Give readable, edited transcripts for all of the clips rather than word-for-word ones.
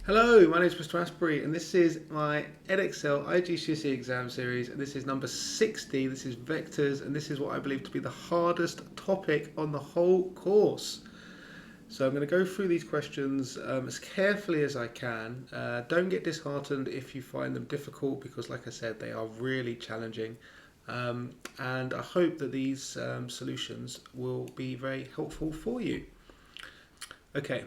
Hello, my name is Mr. Asprey, and this is my Edexcel IGCSE exam series. And this is number 60. This is vectors, and this is what I believe to be the hardest topic on the whole course. So I'm going to go through these questions as carefully as I can. Don't get disheartened if you find them difficult, because, like I said, they are really challenging. And I hope that these solutions will be very helpful for you. Okay.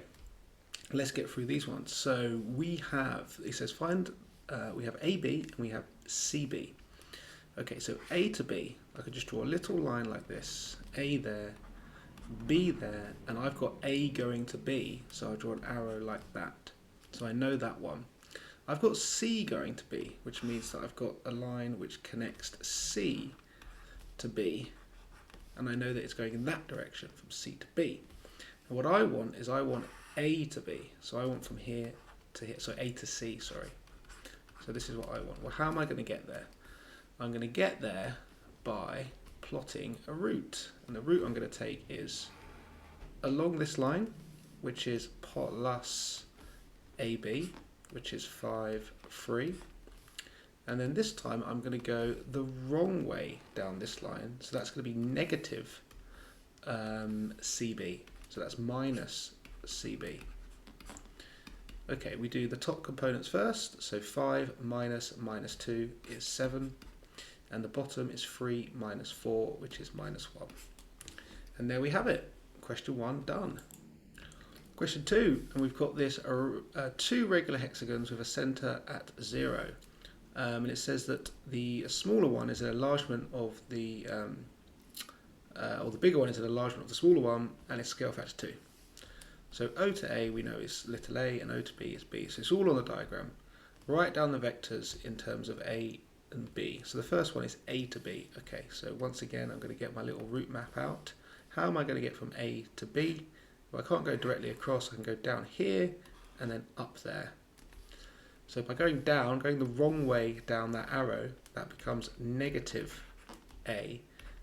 Let's get through these ones. So we have, it says we have AB and we have CB. Okay, so A to B, I could just draw a little line like this. A there, B there, and I've got A going to B, so I draw an arrow like that. So I know that one. I've got C going to B, which means that I've got a line which connects C to B, and I know that it's going in that direction from C to B. And what I want is A to B. So I want from here to here. So A to C, sorry. So this is what I want. Well, how am I going to get there? I'm going to get there by plotting a route. And the route I'm going to take is along this line, which is plus AB, which is 5, 3. And then this time I'm going to go the wrong way down this line. So that's going to be negative CB. So that's minus CB. Okay, we do the top components first. So 5 minus 2 is 7. And the bottom is 3 minus 4, which is minus 1. And there we have it. Question 1 done. Question 2, and we've got this two regular hexagons with a centre at 0. And it says that the smaller one is an enlargement of the or the bigger one is an enlargement of the smaller one, and its scale factor 2. So O to A we know is little a, and O to B is B. So it's all on the diagram. Write down the vectors in terms of A and B. So the first one is A to B. Okay, so once again I'm going to get my little route map out. How am I going to get from A to B? Well, I can't go directly across. I can go down here and then up there. So by going the wrong way down that arrow, that becomes negative A.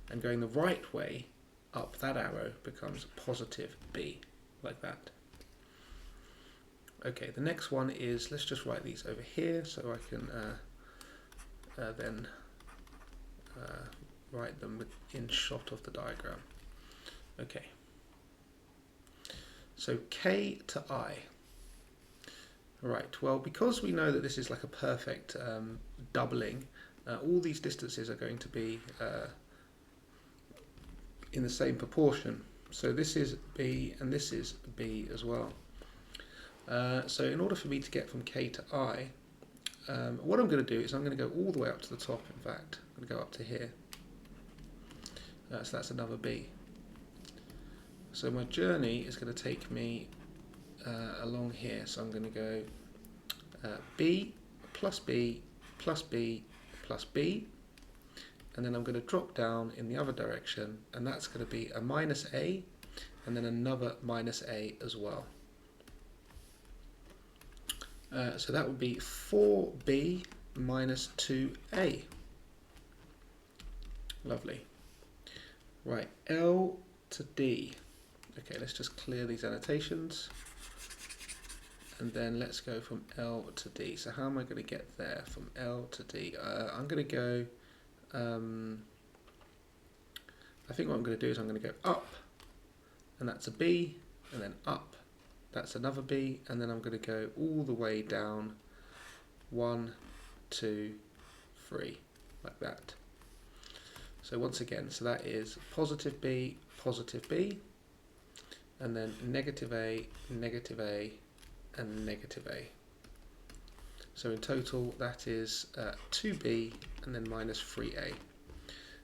And going the right way up that arrow becomes positive B, like that. Okay, the next one is, let's just write these over here so I can then write them in shot of the diagram. Okay, so K to I. Right, well, because we know that this is like a perfect doubling, all these distances are going to be in the same proportion. So this is B and this is B as well. So in order for me to get from K to I, what I'm going to do is I'm going to go all the way up to the top. In fact, I'm going to go up to here. So that's another B. So my journey is going to take me along here. So I'm going to go B plus B plus B plus B. And then I'm going to drop down in the other direction, and that's going to be a minus A, and then another minus A as well. So that would be 4B minus 2A. Lovely. Right, L to D. Okay, let's just clear these annotations. And then let's go from L to D. So how am I going to get there from L to D? I'm going to go... I think what I'm going to do is I'm going to go up, and that's a B, and then up, that's another B, and then I'm going to go all the way down 1, 2, 3, like that. So once again, so that is positive B, and then negative A, and negative A. So in total that is 2B and then minus 3A.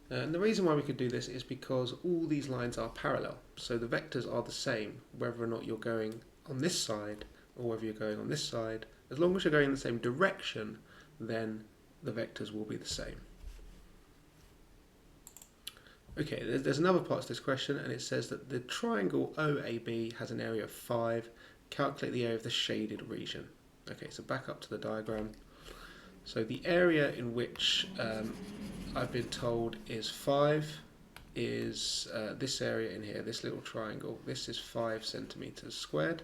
And the reason why we could do this is because all these lines are parallel. So the vectors are the same whether or not you're going on this side or whether you're going on this side. As long as you're going in the same direction, then the vectors will be the same. Okay, there's another part to this question, and it says that the triangle OAB has an area of 5. Calculate the area of the shaded region. Okay, so back up to the diagram. So the area in which I've been told is 5 is this area in here, this little triangle. This is 5 centimeters squared.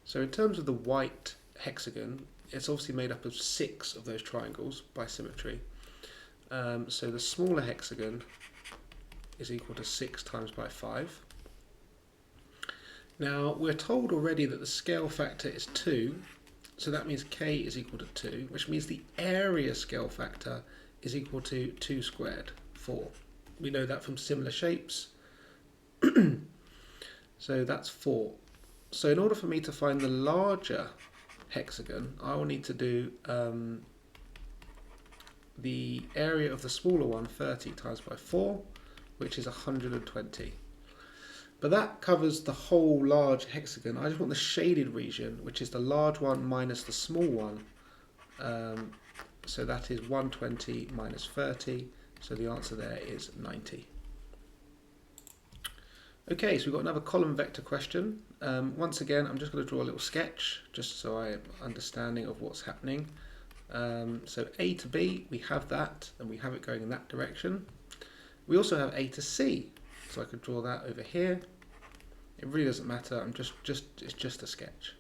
So in terms of the white hexagon, it's obviously made up of 6 of those triangles by symmetry. So the smaller hexagon is equal to 6 times by 5. Now we're told already that the scale factor is 2, so that means k is equal to 2, which means the area scale factor is equal to 2 squared, 4. We know that from similar shapes. So that's 4. So in order for me to find the larger hexagon, I will need to do the area of the smaller one, 30 times by 4, which is 120. But that covers the whole large hexagon. I just want the shaded region, which is the large one minus the small one. So that is 120 minus 30. So the answer there is 90. Okay, so we've got another column vector question. Once again, I'm just going to draw a little sketch, just so I have understanding of what's happening. So A to B, we have that, and we have it going in that direction. We also have A to C, so I could draw that over here. It really doesn't matter. It's just a sketch.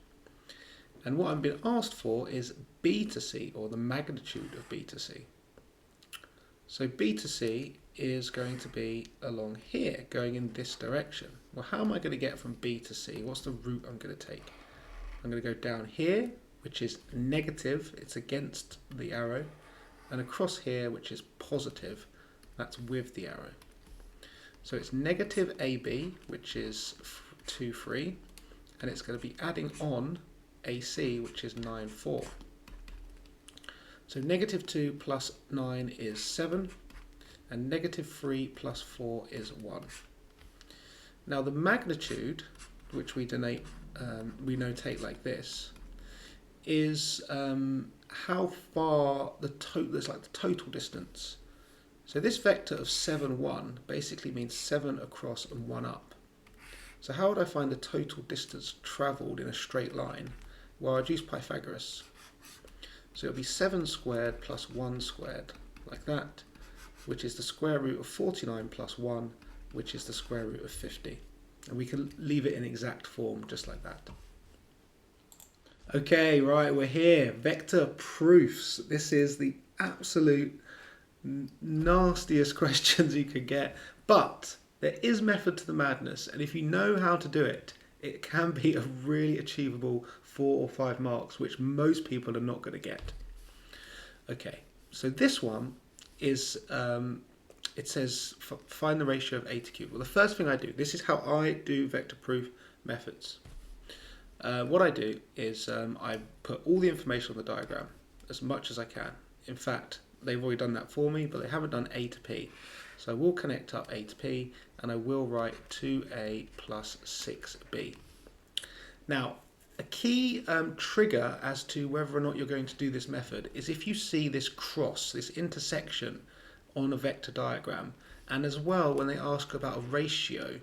And what I'm being asked for is B to C, or the magnitude of B to C. So B to C is going to be along here, going in this direction. Well, how am I going to get from B to C? What's the route I'm going to take? I'm going to go down here, which is negative, it's against the arrow, and across here, which is positive, that's with the arrow. So it's negative AB, which is 2, 3, and it's going to be adding on AC, which is 9, 4. So negative 2 plus 9 is 7, and negative 3 plus 4 is 1. Now the magnitude, which we notate like this, is how far the total distance. So this vector of 7, 1 basically means 7 across and 1 up. So how would I find the total distance travelled in a straight line? Well, I'd use Pythagoras. So it'll be 7 squared plus 1 squared, like that, which is the square root of 49 plus 1, which is the square root of 50. And we can leave it in exact form, just like that. Okay, right, we're here. Vector proofs. This is the absolute nastiest questions you could get. But there is method to the madness. And if you know how to do it, it can be a really achievable 4 or 5 marks, which most people are not going to get. Okay, so this one is, it says find the ratio of A to Q. Well, the first thing I do, this is how I do vector proof methods. What I do is I put all the information on the diagram as much as I can. In fact, they've already done that for me, but they haven't done A to P. So I will connect up A to P, and I will write 2A plus 6B. Now, a key trigger as to whether or not you're going to do this method is if you see this cross, this intersection on a vector diagram, and as well when they ask about a ratio,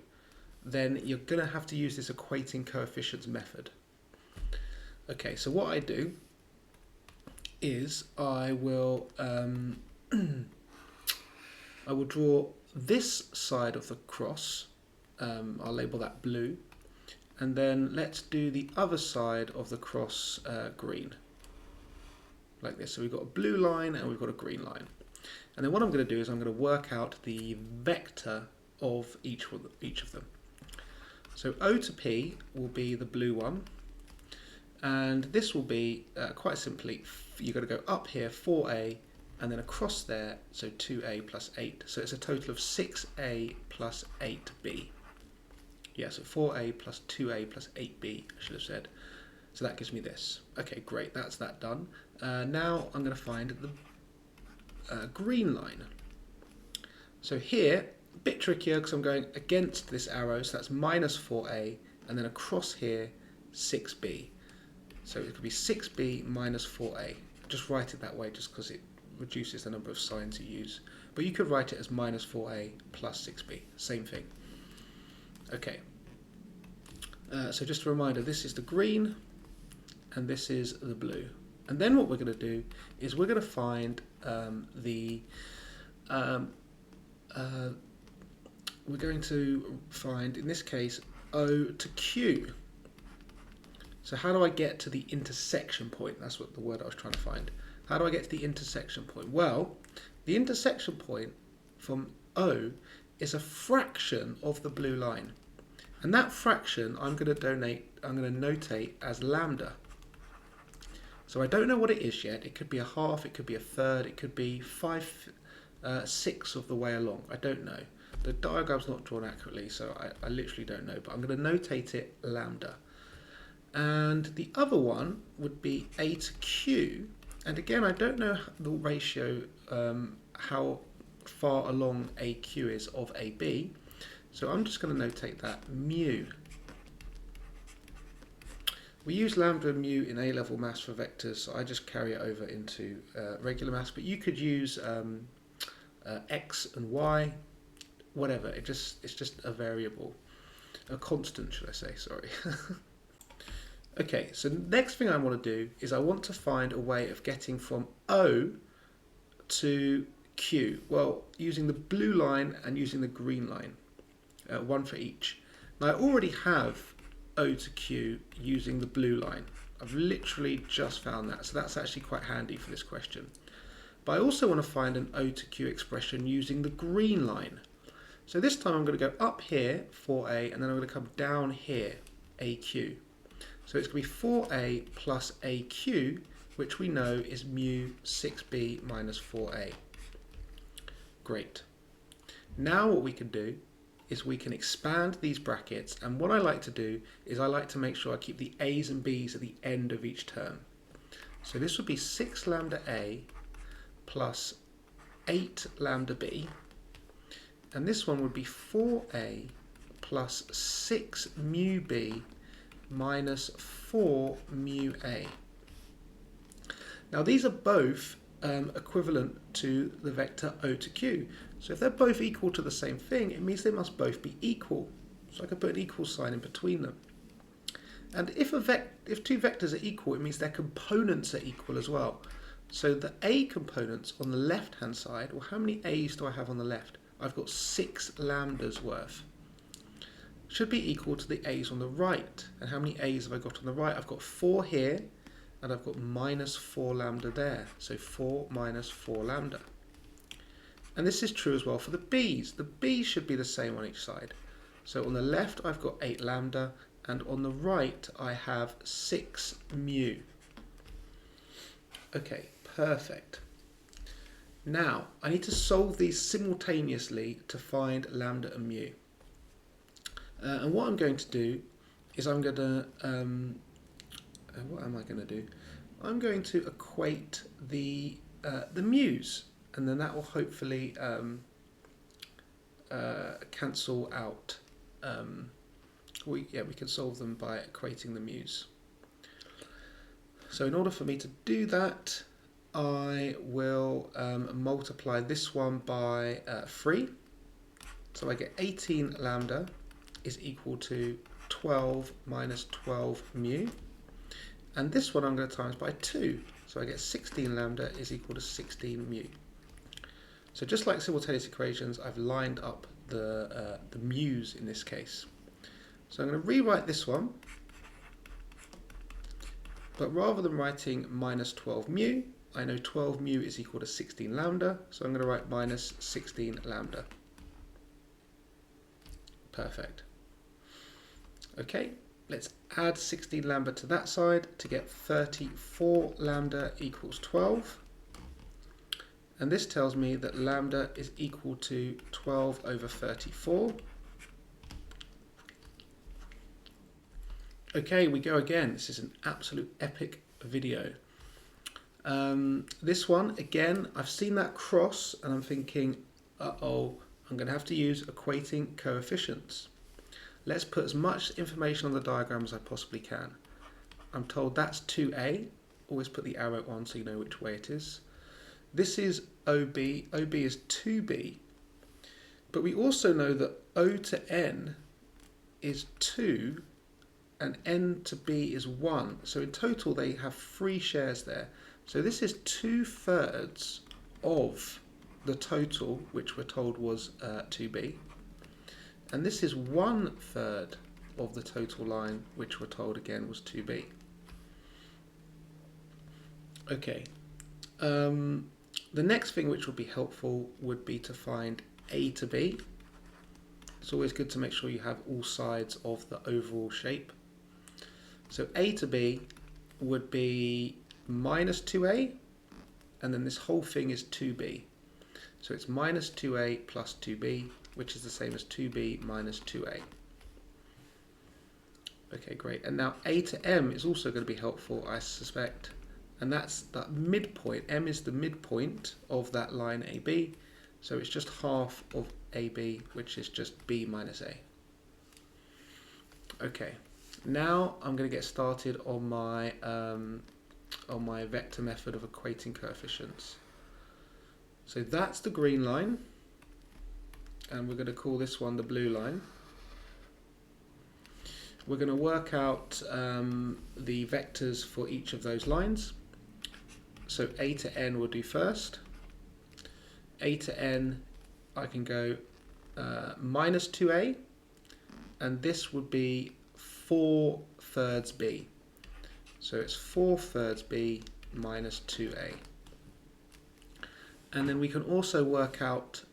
then you're going to have to use this equating coefficients method. Okay, so what I do is I will draw this side of the cross. I'll label that blue, and then let's do the other side of the cross green, like this. So we've got a blue line and we've got a green line, and then what I'm going to do is I'm going to work out the vector of each of them. So O to P will be the blue one, and this will be quite simply, you've got to go up here 4A and then across there, so 2A plus 8. So it's a total of 6A plus 8B. Yeah, so 4A plus 2A plus 8B, I should have said. So that gives me this. Okay, great, that's that done. Now I'm going to find the green line. So here, a bit trickier because I'm going against this arrow, so that's minus 4A, and then across here, 6B. So it could be 6B minus 4A. Just write it that way just because it reduces the number of signs you use. But you could write it as minus 4A plus 6B, same thing. Okay, so just a reminder, this is the green and this is the blue. And then what we're going to do is we're going to find we're going to find, in this case, O to Q. So how do I get to the intersection point? That's what the word I was trying to find. How do I get to the intersection point? Well, the intersection point from O is a fraction of the blue line. And that fraction I'm going to notate as lambda. So I don't know what it is yet. It could be a half, it could be a third, it could be 5/6 of the way along. I don't know. The diagram's not drawn accurately, so I literally don't know. But I'm going to notate it lambda. And the other one would be A to Q. And again, I don't know the ratio, how far along AQ is of AB. So I'm just going to notate that mu. We use lambda and mu in A-level maths for vectors, so I just carry it over into regular maths. But you could use x and y, whatever. It's just a variable, a constant, should I say? Sorry. Okay, so next thing I want to do is I want to find a way of getting from O to Q. Well, using the blue line and using the green line, one for each. Now I already have O to Q using the blue line. I've literally just found that, so that's actually quite handy for this question. But I also want to find an O to Q expression using the green line. So this time I'm going to go up here, 4a, and then I'm going to come down here, AQ. So it's going to be 4a plus AQ, which we know is mu 6b minus 4a. Great. Now what we can do is we can expand these brackets, and what I like to do is I like to make sure I keep the a's and b's at the end of each term. So this would be 6 lambda a plus 8 lambda b, and this one would be 4a plus 6 mu b minus 4 mu a. Now these are both equivalent to the vector O to Q. So if they're both equal to the same thing, it means they must both be equal. So I could put an equal sign in between them. And if two vectors are equal, it means their components are equal as well. So the A components on the left-hand side, well, how many A's do I have on the left? I've got 6 lambdas worth. Should be equal to the A's on the right. And how many A's have I got on the right? I've got 4 here, and I've got minus 4 lambda there. So 4 minus 4 lambda. And this is true as well for the B's. The B's should be the same on each side. So on the left I've got 8 lambda, and on the right I have 6 mu. Okay, perfect. Now I need to solve these simultaneously to find lambda and mu. And what I'm going to do is I'm going to, what am I going to do? I'm going to equate the mu's, and then that will hopefully cancel out. We can solve them by equating the mu's. So in order for me to do that, I will multiply this one by 3. So I get 18 lambda is equal to 12 minus 12 mu. And this one I'm going to times by 2. So I get 16 lambda is equal to 16 mu. So just like simultaneous equations, I've lined up the mu's in this case. So I'm going to rewrite this one. But rather than writing minus 12 mu, I know 12 mu is equal to 16 lambda. So I'm going to write minus 16 lambda. Perfect. Okay, let's add 16 lambda to that side to get 34 lambda equals 12. And this tells me that lambda is equal to 12 over 34. Okay, we go again. This is an absolute epic video. This one, again, I've seen that cross and I'm thinking, uh-oh, I'm going to have to use equating coefficients. Let's put as much information on the diagram as I possibly can. I'm told that's 2a. Always put the arrow on so you know which way it is. This is OB. OB is 2b. But we also know that O to n is 2 and n to b is 1. So in total they have 3 shares there. So this is 2/3 of the total, which we're told was 2b. And this is 1/3 of the total line, which we're told again was 2b. Okay, the next thing which would be helpful would be to find a to b. It's always good to make sure you have all sides of the overall shape. So a to b would be minus 2a, and then this whole thing is 2b. So it's minus 2a plus 2b, which is the same as 2b minus 2a. Okay, great. And now a to m is also going to be helpful, I suspect. And that's that midpoint. M is the midpoint of that line AB. So it's just half of AB, which is just B minus A. Okay, now I'm going to get started on my vector method of equating coefficients. So that's the green line, and we're going to call this one the blue line. We're going to work out the vectors for each of those lines. So a to n we'll do first. A to n, I can go minus 2a, and this would be 4/3 b. So it's 4/3 b minus 2a. And then we can also work out,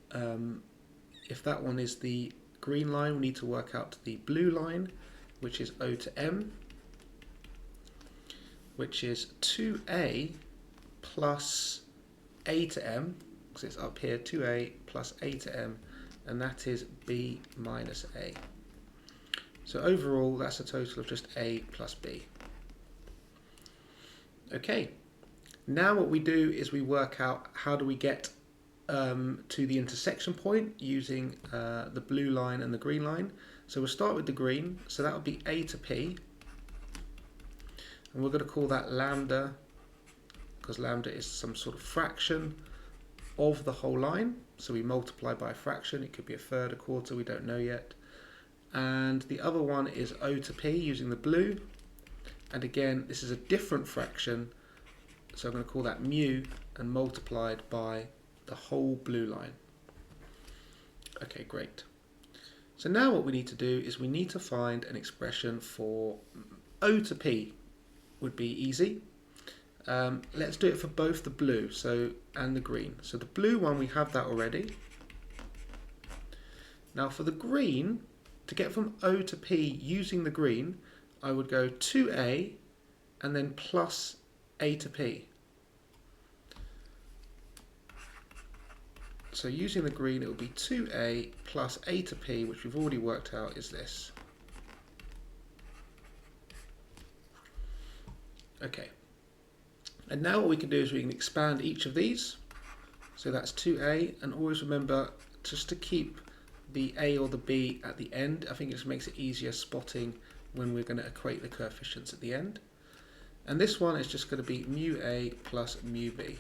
if that one is the green line, we need to work out the blue line, which is O to m, which is 2a plus a to m, because it's up here, 2a plus a to m, and that is b minus a. So overall, that's a total of just a plus b. Okay, now what we do is we work out how do we get to the intersection point using the blue line and the green line. So we'll start with the green, so that would be a to p, and we're going to call that lambda, because lambda is some sort of fraction of the whole line. So we multiply by a fraction, it could be a third, a quarter, we don't know yet. And the other one is O to p using the blue, and again this is a different fraction, so I'm going to call that mu and multiplied by the whole blue line. Okay, great. So now what we need to do is we need to find an expression for O to p. Would be easy. Let's do it for both the blue and the green. So the blue one, we have that already. Now for the green, to get from O to p using the green, I would go 2a and then plus a to p. So using the green, it will be 2a plus a to p, which we've already worked out is this. Okay. And now what we can do is we can expand each of these. So that's 2a, and always remember just to keep the a or the b at the end. I think it just makes it easier spotting when we're going to equate the coefficients at the end. And this one is just going to be mu a plus mu b.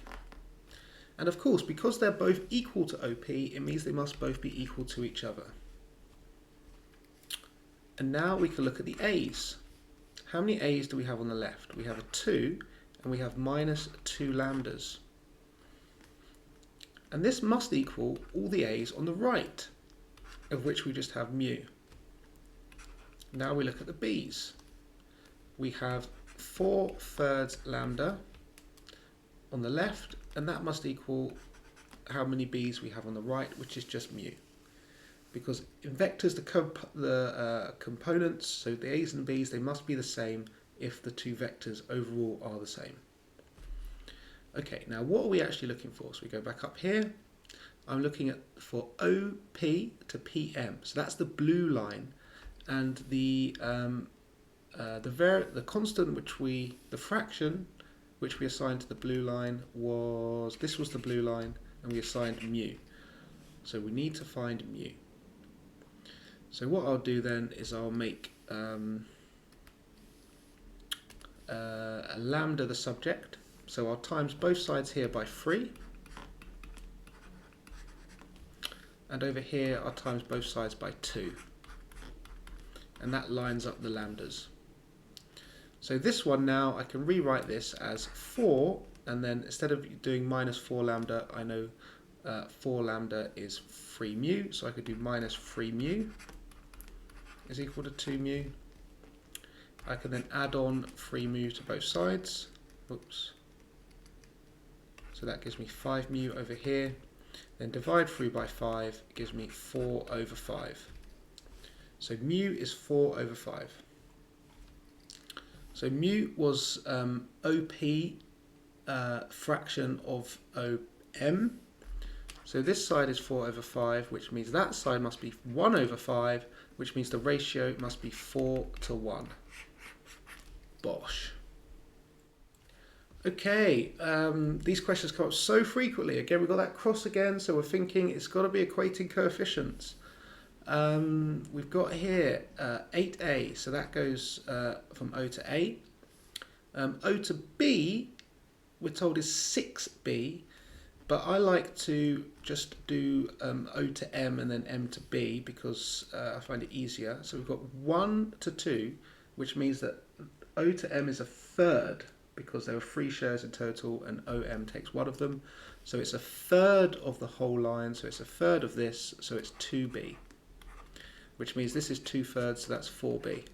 And of course, because they're both equal to OP, it means they must both be equal to each other. And now we can look at the a's. How many a's do we have on the left? We have a 2, and we have minus 2 lambdas. And this must equal all the a's on the right, of which we just have mu. Now we look at the b's. We have 4/3 lambda on the left, and that must equal how many b's we have on the right, which is just mu. Because in vectors, the components, so the a's and b's, they must be the same if the two vectors overall are the same. Okay, now what are we actually looking for? So we go back up here. I'm looking at for OP to PM. So that's the blue line, and the constant the fraction which we assigned to the blue line was, this was the blue line, and we assigned mu. So we need to find mu. So what I'll do then is I'll make a lambda the subject. So I'll times both sides here by 3. And over here I'll times both sides by 2. And that lines up the lambdas. So this one now, I can rewrite this as 4, and then instead of doing minus 4 lambda, I know 4 lambda is 3 mu, so I could do minus 3 mu is equal to 2 mu. I can then add on 3 mu to both sides. Oops. So that gives me 5 mu over here. Then divide through by 5 gives me 4 over 5. So mu is 4 over 5. So mu was OP fraction of OM. So this side is 4 over 5, which means that side must be 1 over 5, which means the ratio must be 4 to 1. Bosh. Okay, these questions come up so frequently. Again, we've got that cross again, so we're thinking it's got to be equating coefficients. We've got here 8a, so that goes from O to A. O to B, we're told is 6b, but I like to just do O to M and then M to B because I find it easier. So we've got 1 to 2, which means that O to M is a third, because there are 3 shares in total and OM takes one of them. So it's a third of the whole line, so it's a third of this, so it's 2b. Which means this is 2/3, so that's 4b.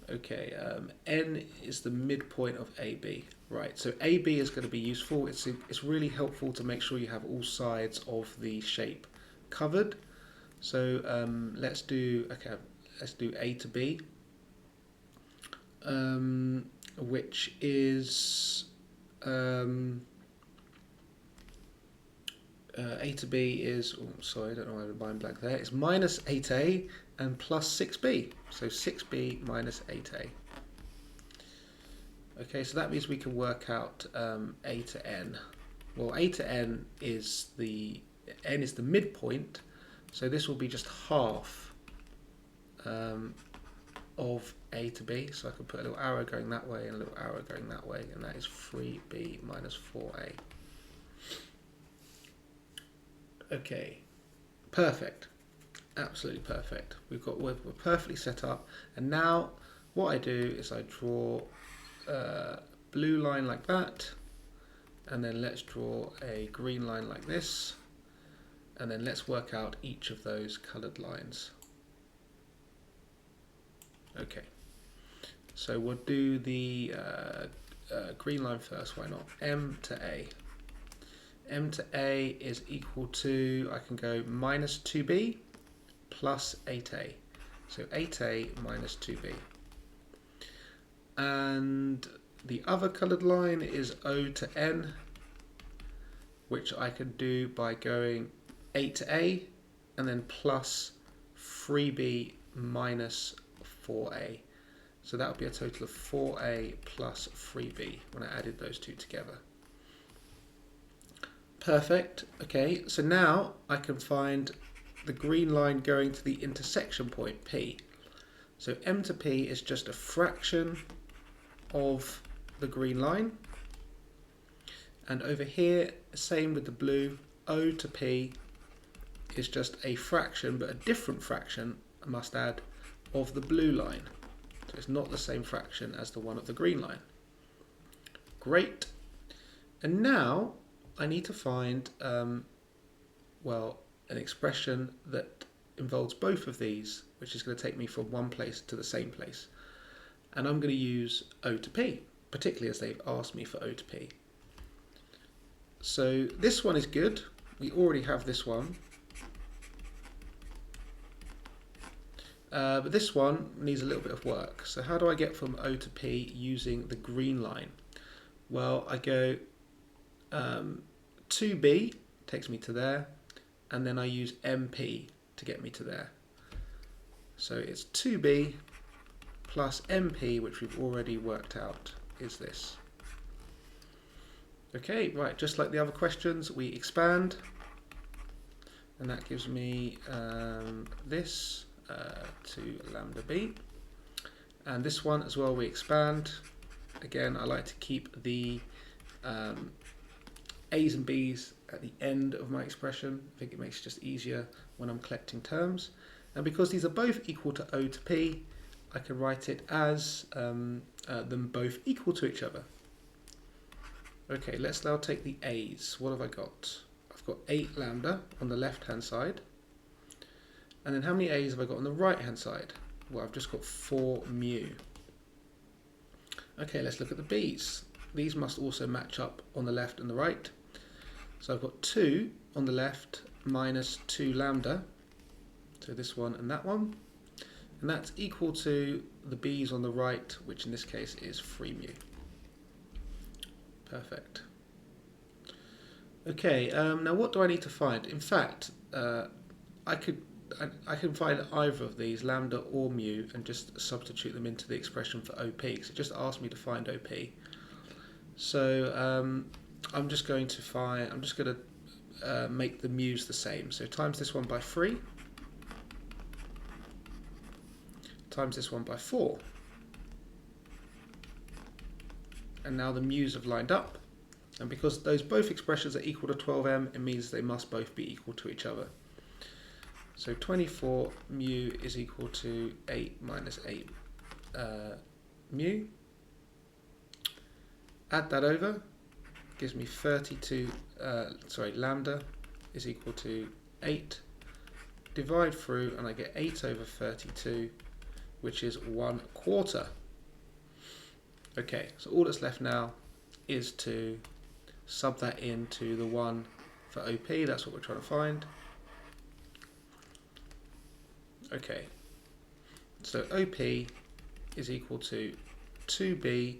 Okay, N is the midpoint of AB. Right, so AB is going to be useful. It's really helpful to make sure you have all sides of the shape covered. So let's do A to B. Which is A to B is, oh, sorry, I don't know why I'm mind blank there. It's minus 8A and plus 6B. So 6B minus 8A. Okay, so that means we can work out A to N. Well, A to N is N is the midpoint, so this will be just half of A to B. So I can put a little arrow going that way and a little arrow going that way, and that is 3B minus 4A. Okay, perfect, absolutely perfect. We're perfectly set up, and now what I do is I draw a blue line like that, and then let's draw a green line like this, and then let's work out each of those coloured lines. Okay, so we'll do the green line first, why not? M to A. M to A is equal to, I can go minus 2B plus 8A. So 8A minus 2B. And the other coloured line is O to N, which I can do by going 8 to A and then plus 3B minus 4A. So that would be a total of 4A plus 3B when I added those two together. Perfect. Okay, so now I can find the green line going to the intersection point P. So M to P is just a fraction of the green line. And over here, same with the blue, O to P is just a fraction, but a different fraction, I must add, of the blue line. So it's not the same fraction as the one of the green line. Great. And now I need to find, well, an expression that involves both of these, which is going to take me from one place to the same place. And I'm going to use O to P, particularly as they've asked me for O to P. So this one is good. We already have this one. But this one needs a little bit of work. So how do I get from O to P using the green line? Well, I go 2B takes me to there, and then I use MP to get me to there. So it's 2B plus MP, which we've already worked out, is this. Okay, right, just like the other questions, we expand, and that gives me this to lambda b. And this one as well, we expand. Again, I like to keep the A's and B's at the end of my expression. I think it makes it just easier when I'm collecting terms. And because these are both equal to O to P, I can write it as them both equal to each other. Okay, let's now take the A's. What have I got? I've got 8 lambda on the left hand side. And then how many a's have I got on the right hand side? Well, I've just got 4 mu. Okay, let's look at the b's. These must also match up on the left and the right. So I've got 2 on the left minus 2 lambda. So this one and that one. And that's equal to the b's on the right, which in this case is 3 mu. Perfect. Okay, now what do I need to find? In fact, I can find either of these, lambda or mu, and just substitute them into the expression for OP, because it just asked me to find OP. So I'm just going to make the mu's the same. So times this one by 3, times this one by 4. And now the mu's have lined up. And because those both expressions are equal to 12m, it means they must both be equal to each other. So 24 mu is equal to 8 minus 8 mu. Add that over, gives me 32, lambda is equal to 8. Divide through and I get 8 over 32, which is 1/4. Okay, so all that's left now is to sub that into the 1 for OP, that's what we're trying to find. Okay, so OP is equal to 2b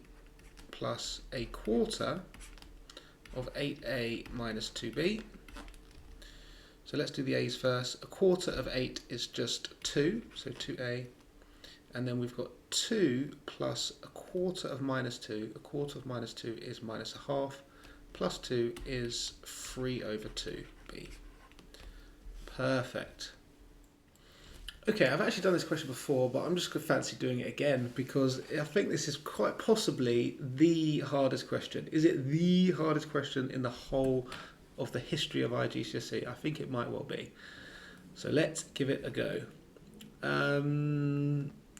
plus 1/4 of 8a minus 2b. So let's do the a's first. 1/4 of 8 is just 2, so 2a. And then we've got 2 plus 1/4 of minus 2. 1/4 of minus 2 is minus 1/2. Plus 2 is 3 over 2b. Perfect. Okay, I've actually done this question before, but I'm just going to fancy doing it again because I think this is quite possibly the hardest question. Is it the hardest question in the whole of the history of IGCSE? I think it might well be. So let's give it a go.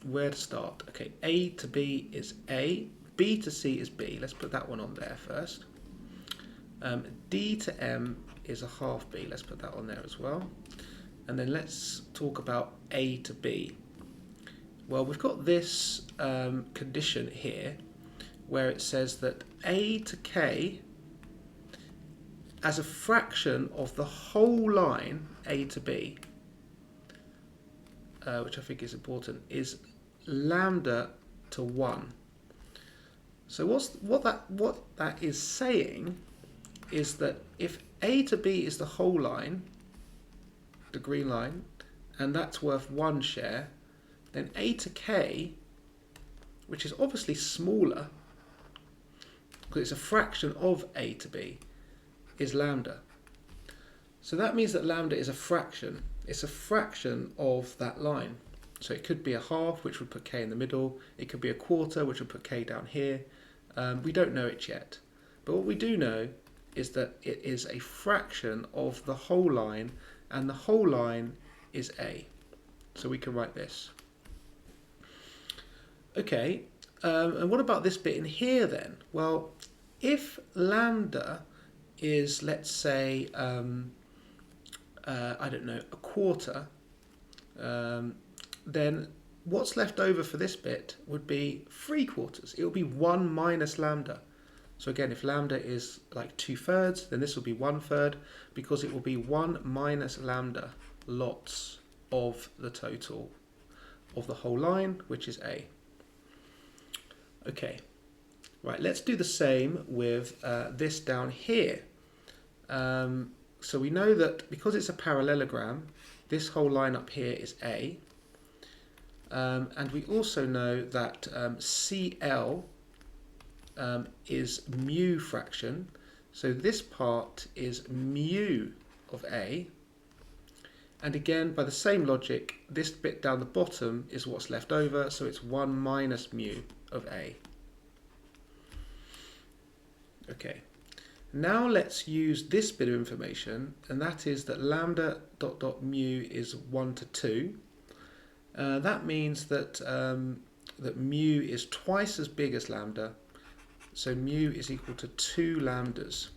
Where to start? Okay, A to B is A, B to C is B. Let's put that one on there first. D to M is a half B. Let's put that on there as well. And then let's talk about A to B. Well, we've got this condition here where it says that A to K as a fraction of the whole line A to B, which I think is important, is lambda to 1. So what that is saying is that if A to B is the whole line, the green line, and that's worth 1 share, then A to K, which is obviously smaller because it's a fraction of A to B, is lambda. So that means that lambda is a fraction. It's a fraction of that line. So it could be a half, which would put K in the middle. It could be a quarter, which would put K down here. We don't know it yet. But what we do know is that it is a fraction of the whole line, and the whole line is A. So we can write this. Okay, and what about this bit in here then? Well, if lambda is, let's say, I don't know, a quarter, then what's left over for this bit would be 3/4. It will be 1 minus lambda. So again, if lambda is like 2/3, then this will be 1/3 because it will be 1 minus lambda lots of the total of the whole line, which is A. Okay, right, let's do the same with this down here. So we know that because it's a parallelogram, this whole line up here is A. And we also know that CL is mu fraction. So this part is mu of A. And again, by the same logic, this bit down the bottom is what's left over. So it's 1 minus mu of A. Okay. Now let's use this bit of information, and that is that lambda dot dot mu is 1 to 2. That means that that mu is twice as big as lambda, so mu is equal to 2 lambdas.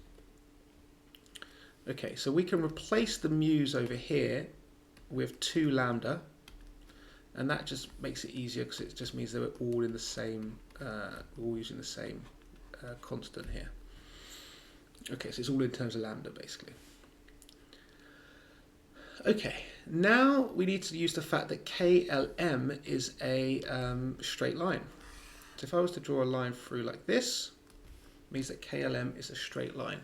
Okay, so we can replace the mu's over here with 2 lambda, and that just makes it easier because it just means that we're all in the same, we're all using the same constant here. Okay, so it's all in terms of lambda basically. Okay, now we need to use the fact that KLM is a straight line. So if I was to draw a line through like this, it means that KLM is a straight line.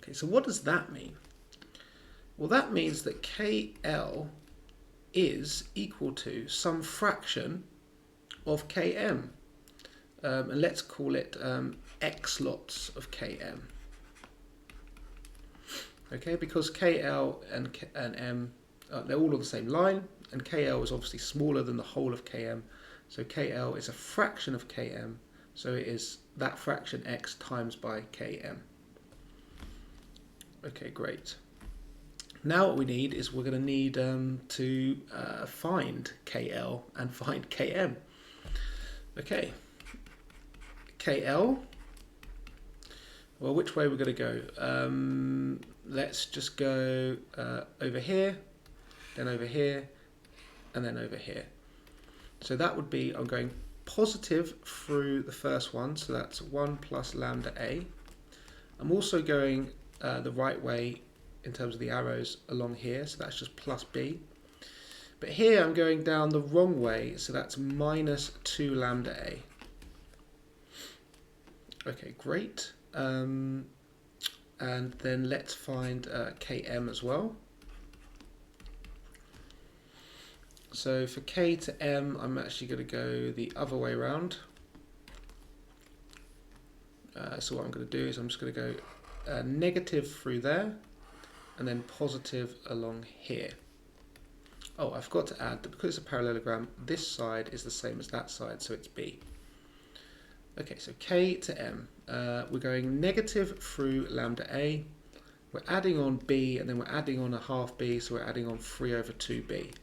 Okay, so what does that mean? Well, that means that KL is equal to some fraction of Km. And let's call it x lots of Km. Okay, because KL and M, they're all on the same line, and KL is obviously smaller than the whole of Km, so KL is a fraction of Km, so it is that fraction x times by Km. Okay, great. Now what we need is we're going to need to find KL and find Km. Okay, KL, well, which way we're going to go? Let's just go over here, then over here, and then over here. So that would be, I'm going positive through the first one, so that's 1 plus lambda A. I'm also going the right way in terms of the arrows along here, so that's just plus B. But here I'm going down the wrong way, so that's minus 2 lambda A. Okay, great. And then let's find Km as well. So for K to M, I'm actually going to go the other way around. So what I'm going to do is I'm just going to go negative through there, and then positive along here. Oh, I forgot to add that because it's a parallelogram, this side is the same as that side, so it's B. Okay, so K to M. We're going negative through lambda A. We're adding on B, and then we're adding on a half B, so we're adding on 3 over 2B.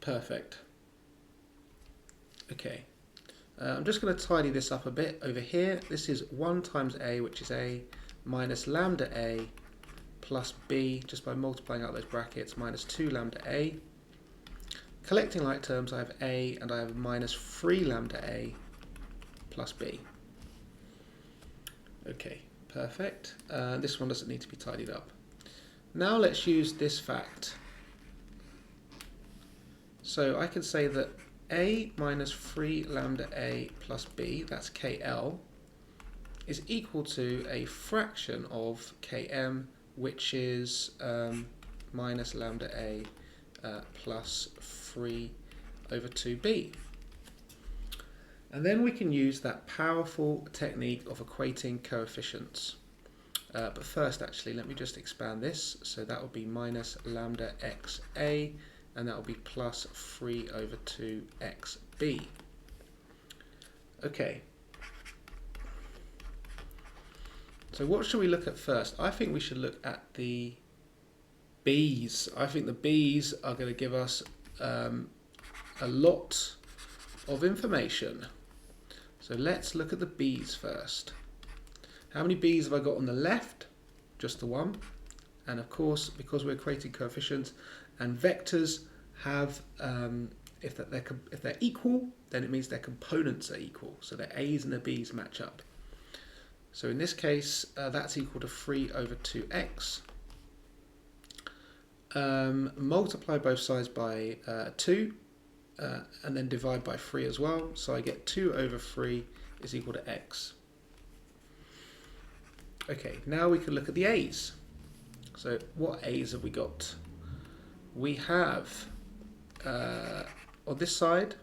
Perfect. Okay. I'm just going to tidy this up a bit over here. This is 1 times A, which is A, minus lambda A, plus B, just by multiplying out those brackets, minus 2 lambda A. Collecting like terms, I have A, and I have minus 3 lambda A plus B. Okay, perfect. This one doesn't need to be tidied up. Now let's use this fact. So I can say that A minus 3 lambda A plus B, that's KL, is equal to a fraction of Km, which is minus lambda A plus 3 over 2B. And then we can use that powerful technique of equating coefficients. But first, actually, let me just expand this. So that would be minus lambda XA, and that will be plus 3 over 2xb. Okay. So what should we look at first? I think we should look at the B's. I think the B's are going to give us a lot of information. So let's look at the B's first. How many B's have I got on the left? Just the one. And of course, because we're creating coefficients and vectors have, if they're equal, then it means their components are equal. So their A's and their B's match up. So in this case, that's equal to 3 over 2x. Multiply both sides by 2, and then divide by 3 as well. So I get 2 over 3 is equal to x. Okay, now we can look at the A's. So what A's have we got? We have, on this side,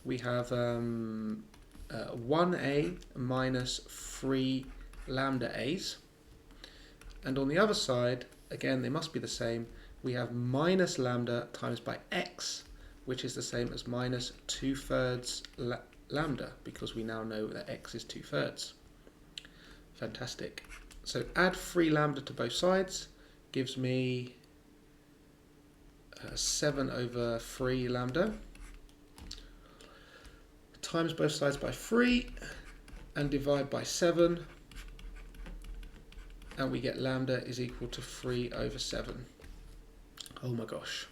we have 1a minus 3 lambda A's. And on the other side, again, they must be the same, we have minus lambda times by x, which is the same as minus 2/3 lambda, because we now know that x is 2/3. Fantastic. So add 3 lambda to both sides, gives me 7 over 3 lambda, times both sides by 3, and divide by 7, and we get lambda is equal to 3 over 7. Oh my gosh.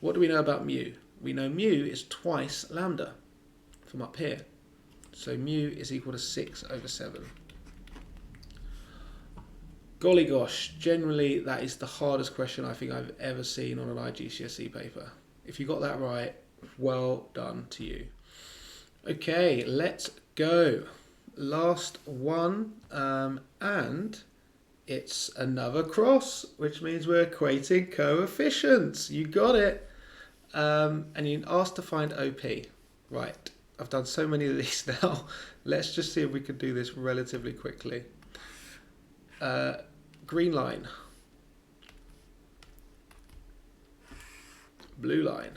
What do we know about mu? We know mu is twice lambda from up here. So mu is equal to 6 over 7. Golly gosh, generally that is the hardest question I think I've ever seen on an IGCSE paper. If you got that right, well done to you. Okay, let's go. Last one, and it's another cross, which means we're equating coefficients. You got it. And you're asked to find OP. Right, I've done so many of these now. Let's just see if we can do this relatively quickly. Green line, blue line.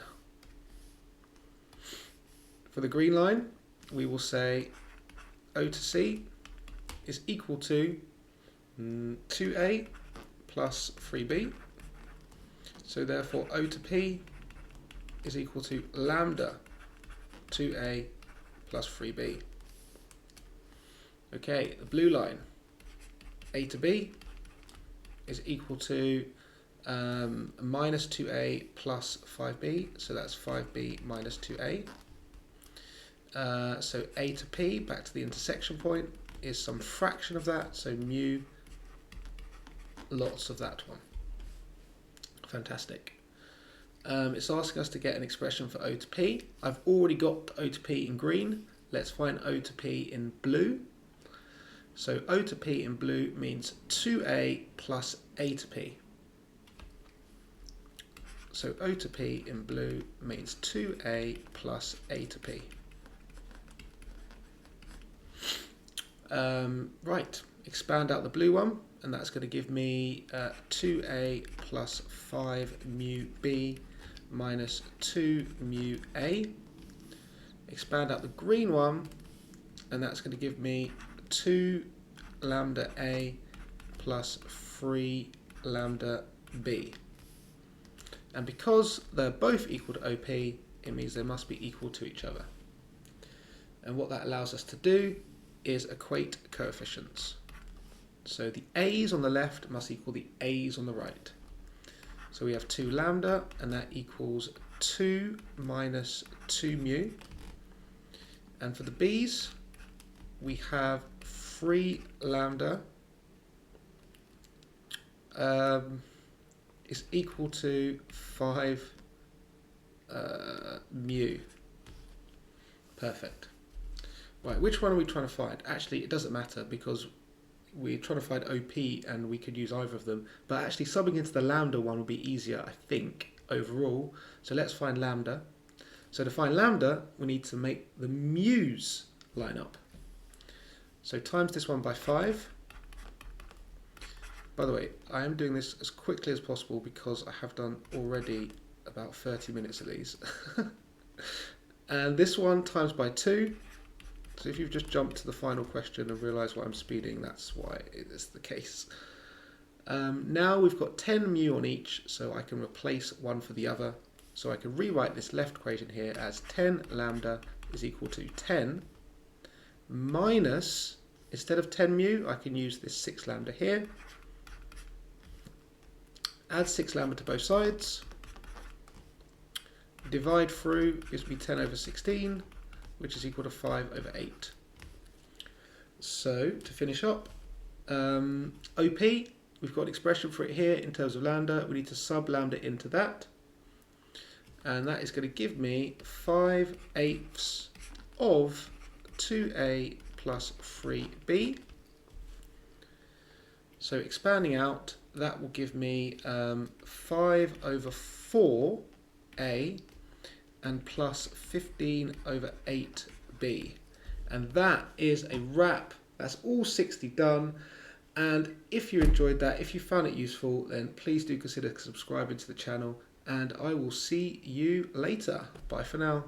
For the green line, we will say O to C is equal to 2A plus 3B. So therefore O to P is equal to lambda 2A plus 3B. Okay, the blue line, A to B is equal to minus 2A plus 5B, so that's 5B minus 2A. So A to P, back to the intersection point, is some fraction of that, so mu lots of that one. Fantastic. It's asking us to get an expression for O to P. I've already got O to P in green. Let's find O to P in blue. So O to P in blue means 2A plus A to P. So O to P in blue means 2A plus A to P. Right, expand out the blue one, and that's going to give me 2A plus 5 mu B minus 2 mu A. Expand out the green one, and that's going to give me 2 lambda A plus 3 lambda B. And because they're both equal to OP, it means they must be equal to each other. And what that allows us to do is equate coefficients. So the A's on the left must equal the A's on the right. So we have 2 lambda, and that equals 2 minus 2 mu. And for the B's, we have 3 lambda is equal to 5 mu. Perfect. Right, which one are we trying to find? Actually, it doesn't matter because we're trying to find OP and we could use either of them. But actually, subbing into the lambda one will be easier, I think, overall. So let's find lambda. So to find lambda, we need to make the mu's line up. So times this one by 5. By the way, I am doing this as quickly as possible because I have done already about 30 minutes of these. And this one times by 2. So if you've just jumped to the final question and realised why I'm speeding, that's why it is the case. Now we've got 10 mu on each, so I can replace one for the other. So I can rewrite this left equation here as 10 lambda is equal to 10 minus, instead of 10 mu, I can use this 6 lambda here. Add 6 lambda to both sides. Divide through gives me 10 over 16, which is equal to 5 over 8. So to finish up, OP, we've got an expression for it here in terms of lambda. We need to sub lambda into that. And that is going to give me 5/8 of 2A plus 3B. So expanding out, that will give me 5 over 4A and plus 15 over 8B. And that is a wrap. That's all 60 done. And if you enjoyed that, if you found it useful, then please do consider subscribing to the channel. And I will see you later. Bye for now.